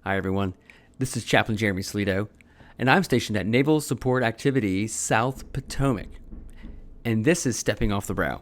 Hi, everyone. This is Chaplain Jeremy Slido, and I'm stationed at Naval Support Activity South Potomac. And this is Stepping Off the Brow,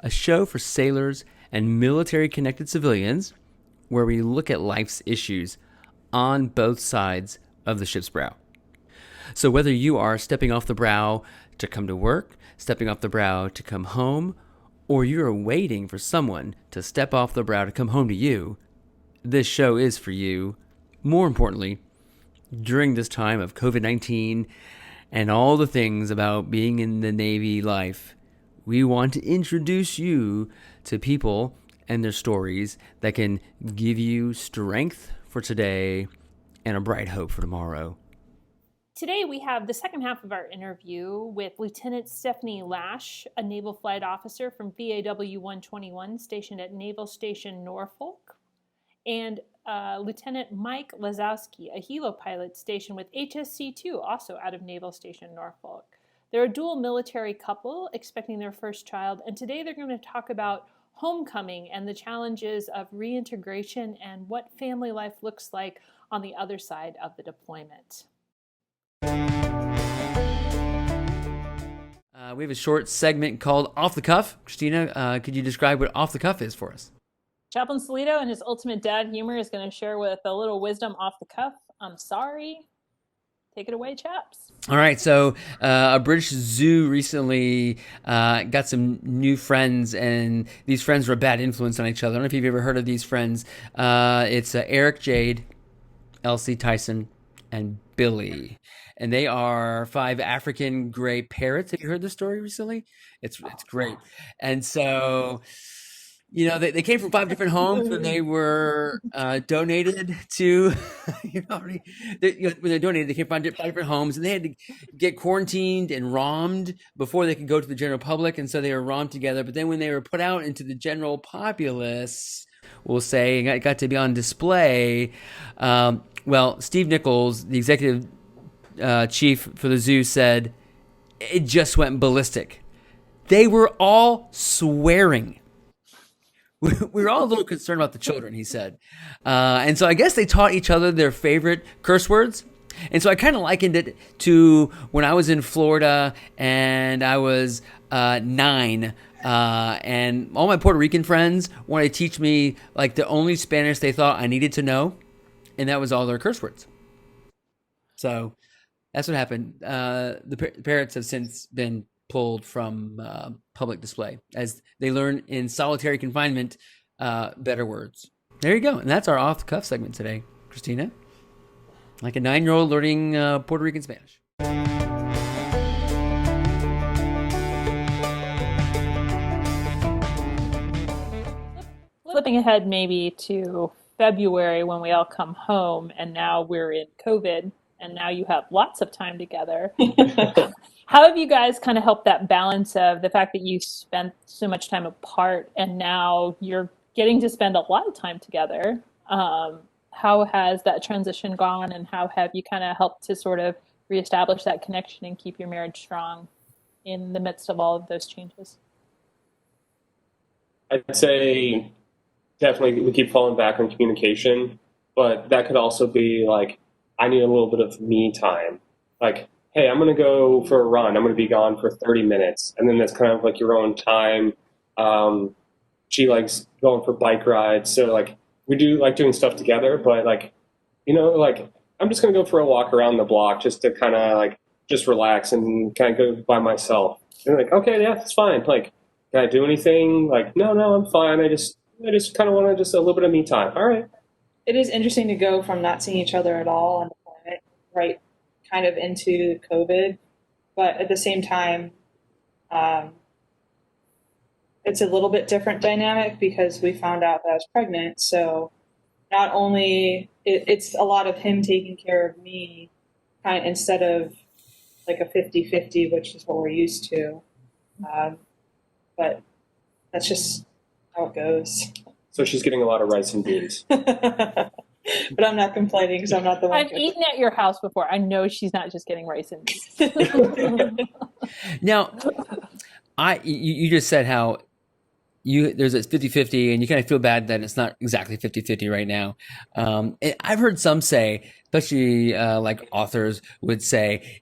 a show for sailors and military-connected civilians where we look at life's issues on both sides of the ship's brow. So whether you are stepping off the brow to come to work, stepping off the brow to come home, or you are waiting for someone to step off the brow to come home to you, this show is for you. More importantly, during this time of COVID-19 and all the things about being in the Navy life, we want to introduce you to people and their stories that can give you strength for today and a bright hope for tomorrow. Today we have the second half of our interview with Lieutenant Stephanie Lash, a Naval Flight Officer from VAW 121 stationed at Naval Station Norfolk, and Lieutenant Mike Lazowski, a helo pilot stationed with HSC-2, also out of Naval Station Norfolk. They're a dual military couple expecting their first child, and today they're going to talk about homecoming and the challenges of reintegration and what family life looks like on the other side of the deployment. We have a short segment called Off the Cuff. Christina, could you describe what Off the Cuff is for us? Chaplain Salito and his ultimate dad humor is going to share with a little wisdom off the cuff. I'm sorry. Take it away, chaps. All right, so a British zoo recently got some new friends, and these friends were a bad influence on each other. I don't know if you've ever heard of these friends. It's Eric Jade, Elsie Tyson, and Billy. And they are 5 African gray parrots. Have you heard this story recently? It's great. And so, you know, they came from 5 different homes when they were donated to, when they're donated, they came from 5 different homes, and they had to get quarantined and ROMed before they could go to the general public. And so they were ROMed together. But then when they were put out into the general populace, we'll say, and got to be on display, well, Steve Nichols, the executive chief for the zoo, said it just went ballistic. They were all swearing. We were all a little concerned about the children, he said. And so I guess they taught each other their favorite curse words. And so I kind of likened it to when I was in Florida and I was 9. And all my Puerto Rican friends wanted to teach me like the only Spanish they thought I needed to know. And that was all their curse words. So that's what happened. The parrots have since been pulled from public display as they learn in solitary confinement better words. There you go. And that's our off-the-cuff segment today, Christina. Like a 9-year-old learning Puerto Rican Spanish. Flipping ahead maybe to February when we all come home, and now we're in COVID, and now you have lots of time together. How have you guys kind of helped that balance of the fact that you spent so much time apart and now you're getting to spend a lot of time together? How has that transition gone, and how have you kind of helped to sort of reestablish that connection and keep your marriage strong in the midst of all of those changes? I'd say definitely we keep falling back on communication, but that could also be like, I need a little bit of me time. Like, hey, I'm going to go for a run. I'm going to be gone for 30 minutes. And then that's kind of like your own time. She likes going for bike rides. So like we do like doing stuff together, but like, you know, like I'm just going to go for a walk around the block just to kind of like just relax and kind of go by myself. And like, okay, yeah, it's fine. Like, can I do anything? Like, no, I'm fine. I just kind of want to just a little bit of me time. All right. It is interesting to go from not seeing each other at all on deployment right kind of into COVID. But at the same time, it's a little bit different dynamic because we found out that I was pregnant. So not only it's a lot of him taking care of me kind of instead of like a 50-50, which is what we're used to. But that's just how it goes. So she's getting a lot of rice and beans. But I'm not complaining because I'm not the one. I've eaten at your house before. I know she's not just getting rice and beans. Now, you just said how there's a 50-50 and you kind of feel bad that it's not exactly 50-50 right now. I've heard some say, especially like authors would say,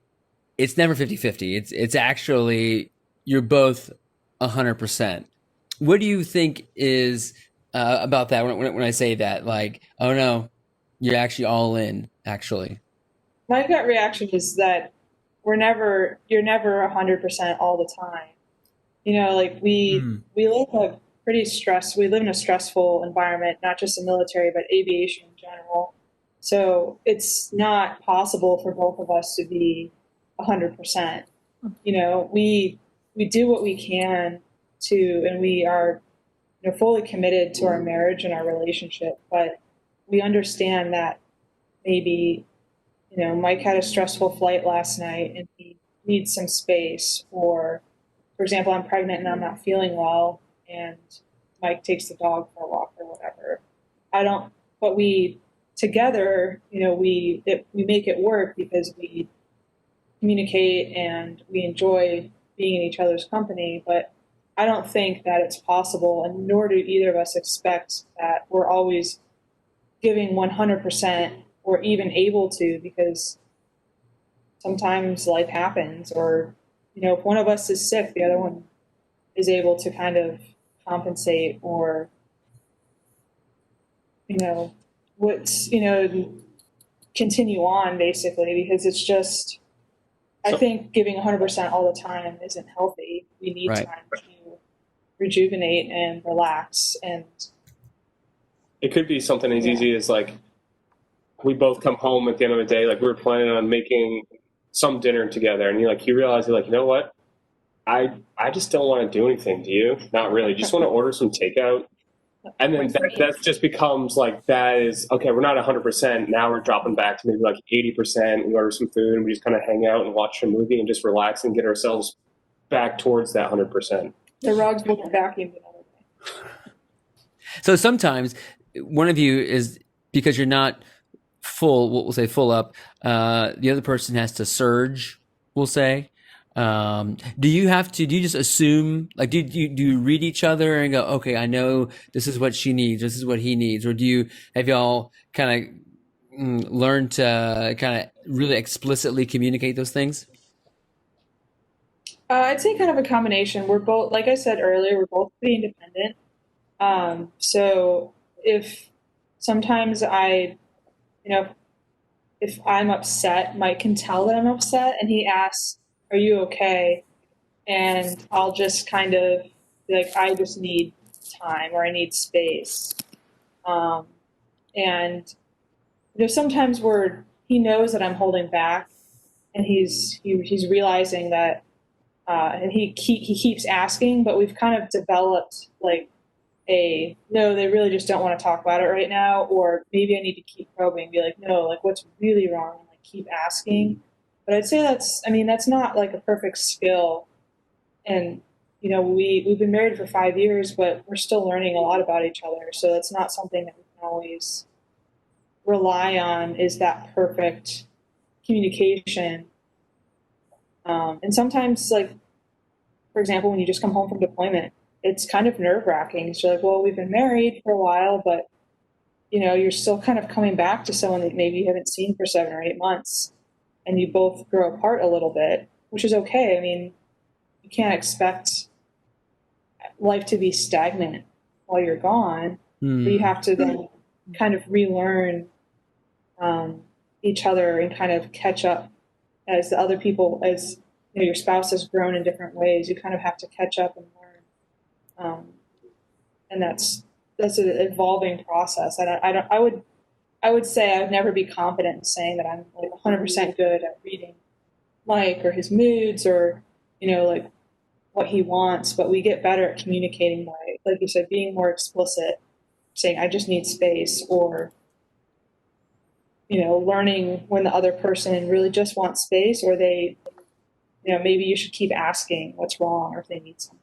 it's never 50-50. It's actually you're both 100%. What do you think is about that when I say that? Like, oh no, you're actually all in, actually. My gut reaction is that you're never 100% all the time. Like Hmm. we live in a stressful environment, not just the military, but aviation in general. So it's not possible for both of us to be 100%. We do what we can and we are, fully committed to our marriage and our relationship, but we understand that maybe, Mike had a stressful flight last night and he needs some space. Or, for example, I'm pregnant and I'm not feeling well, and Mike takes the dog for a walk or whatever. I don't, but we together, we make it work because we communicate and we enjoy being in each other's company. But I don't think that it's possible, and nor do either of us expect that we're always giving 100% or even able to, because sometimes life happens, or if one of us is sick, the other one is able to kind of compensate, or you know what's continue on, basically, because it's just, I So think giving 100% all the time isn't healthy. We need Right. time to rejuvenate and relax. And it could be something as yeah, easy as like we both come home at the end of the day, like we were planning on making some dinner together, and you realize you're like, you know what? I just don't want to do anything. Do you? Not really. Just want to order some takeout. And then like for me. that just becomes like, that is okay. We're not 100%. Now we're dropping back to maybe like 80%. We order some food and we just kind of hang out and watch a movie and just relax and get ourselves back towards that 100%. The rugs will get vacuumed another day. So sometimes one of you is, because you're not full, we'll say full up, the other person has to surge, we'll say. Do you just assume, like, do you read each other and go, okay, I know this is what she needs, this is what he needs? Or have y'all kind of learned to kind of really explicitly communicate those things? I'd say kind of a combination. We're both, like I said earlier, we're both pretty independent. So if sometimes you know, if I'm upset, Mike can tell that I'm upset, and he asks, "Are you okay?" And I'll just kind of be like, "I just need time, or I need space." Um, and sometimes he knows that I'm holding back, and he's realizing that, and he keeps asking, but we've kind of developed like no, they really just don't want to talk about it right now, or maybe I need to keep probing and be like, no, like what's really wrong, and like keep asking. But I'd say that's not like a perfect skill. And we've been married for 5 years, but we're still learning a lot about each other, so that's not something that we can always rely on, is that perfect communication. And sometimes, like, for example, when you just come home from deployment, it's kind of nerve wracking. So you're like, well, we've been married for a while, but you're still kind of coming back to someone that maybe you haven't seen for 7 or 8 months, and you both grow apart a little bit, which is okay. I mean, you can't expect life to be stagnant while you're gone. But you Hmm. have to then kind of relearn each other and kind of catch up as the other people, as your spouse has grown in different ways. You kind of have to catch up and learn. And that's an evolving process. And I would say I would never be confident in saying that I'm like 100% good at reading Mike or his moods, or like what he wants. But we get better at communicating by, like you said, being more explicit, saying I just need space, or learning when the other person really just wants space, or they, maybe you should keep asking what's wrong, or if they need something.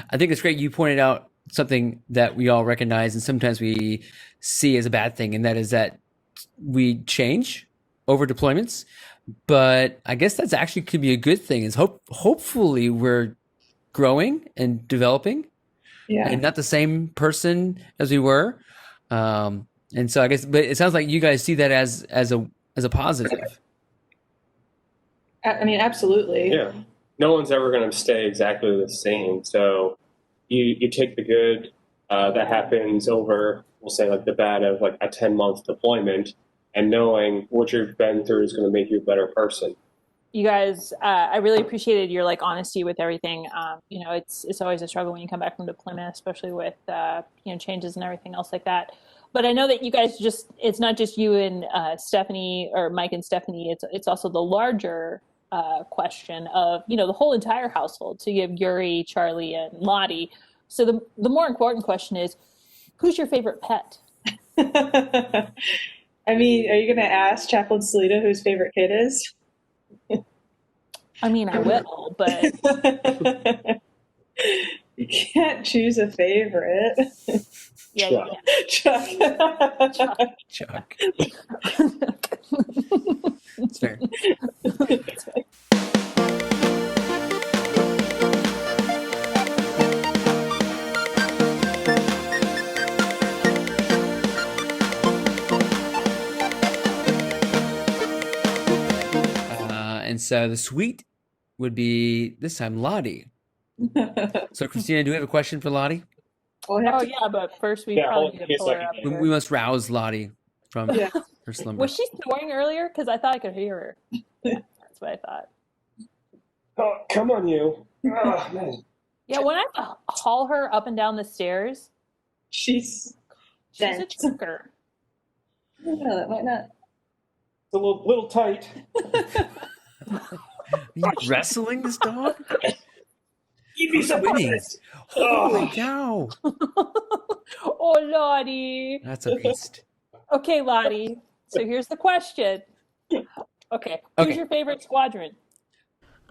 I think it's great you pointed out something that we all recognize and sometimes we see as a bad thing, and that is that we change over deployments. But I guess that's actually could be a good thing. Is hopefully we're growing and developing, Yeah. and not the same person as we were. And so I guess, but it sounds like you guys see that as a positive. I mean, absolutely. Yeah. No one's ever going to stay exactly the same. So you take the good that happens over, we'll say, like the bad of like a 10-month deployment, and knowing what you've been through is going to make you a better person. You guys, I really appreciated your like honesty with everything. You know, it's always a struggle when you come back from deployment, especially with you know, changes and everything else like that. But I know that you guys it's not just you and Stephanie, or Mike and Stephanie. It's also the larger question of, you know, the whole entire household. So you have Yuri, Charlie, and Lottie. So the more important question is, who's your favorite pet? I mean, are you going to ask Chaplain Salita who his favorite kid is? I mean, I will, but You can't choose a favorite. yeah, Chuck. Chuck. Chuck. It's fair. And so the suite would be this time Lottie. So Christina, do we have a question for Lottie? We'll have Oh to- yeah, but first we Yeah, probably hold- need give to me a pull her up. second. We must rouse Lottie from Yeah. her slumber. Was she snoring earlier? Because I thought I could hear her. That's what I thought. Oh, come on, you. Oh, man. Yeah, when I haul her up and down the stairs, She's she's a dense. chunker. No, that might not. It's a little tight. Are you wrestling this dog? You'd be Who's winning? surprised. Holy cow! Oh, Lottie. That's a beast. Okay, Lottie. So here's the question. Okay, who's Okay. your favorite squadron?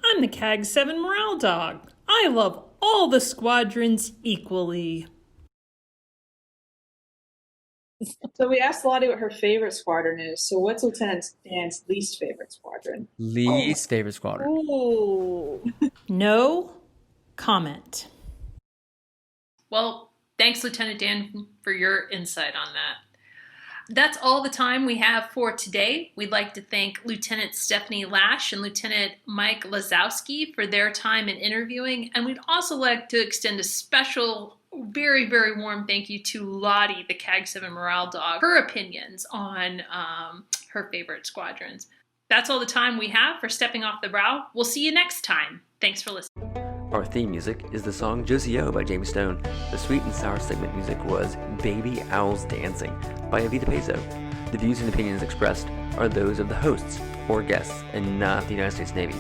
I'm the CAG 7 morale dog. I love all the squadrons equally. So we asked Lottie what her favorite squadron is. So what's Lieutenant Dan's least favorite squadron? Least favorite squadron. Ooh. No comment. Well, thanks, Lieutenant Dan, for your insight on that. That's all the time we have for today. We'd like to thank Lieutenant Stephanie Lash and Lieutenant Mike Lazowski for their time in interviewing, and we'd also like to extend a special, very, very warm thank you to Lottie, the CAG 7 morale dog, her opinions on her favorite squadrons. That's all the time we have for Stepping Off the Brow. We'll see you next time. Thanks for listening. Our theme music is the song Josie O by James Stone. The sweet and sour segment music was Baby Owls Dancing by Avita Pezo. The views and opinions expressed are those of the hosts or guests and not the United States Navy.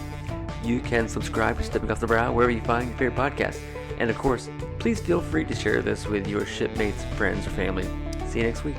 You can subscribe to Stepping Off the Brow wherever you find your favorite podcast. And of course, please feel free to share this with your shipmates, friends, or family. See you next week.